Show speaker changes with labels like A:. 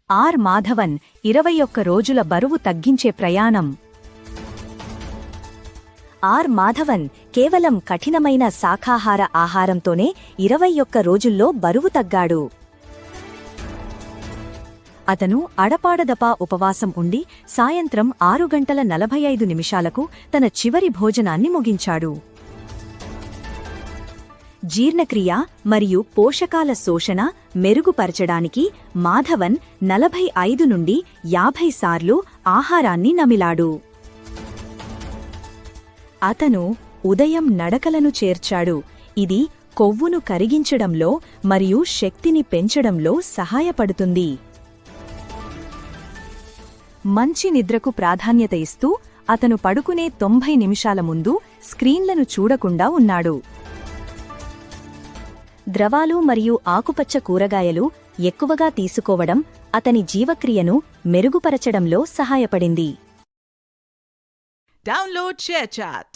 A: Are Madhavan 21 రోజుల బరువు తగ్గించే ప్రయాణం. ఆర్ మాధవన్ కేవలం కఠినమైన శాకాహార ఆహారంతోనే 21 రోజుల్లో బరువు తగ్గాడు. అతను అడపాడదపా ఉపవాసం ఉండి సాయంత్రం 6 గంటల 45 నిమిషాలకు తన చివరి భోజనాన్ని ముగించాడు. జీర్ణక్రియ మరియు పోషకాల శోషణ మెరుగుపరచడానికి మాధవన్ 45 నుండి 50 సార్లు ఆహారాన్ని నమిలాడు. అతను ఉదయం నడకలను చేర్చాడు. ఇది కొవ్వును కరిగించడంలో మరియు శక్తిని పెంచడంలో సహాయపడుతుంది. మంచి నిద్రకు ప్రాధాన్యత ఇస్తూ అతను పడుకునే 90 నిమిషాల ముందు స్క్రీన్లను చూడకుండా ఉన్నాడు. ద్రవాలు మరియు ఆకుపచ్చ కూరగాయలు ఎక్కువగా తీసుకోవడం అతని జీవక్రియను మెరుగుపరచడంలో సహాయపడింది.
B: Download ShareChat.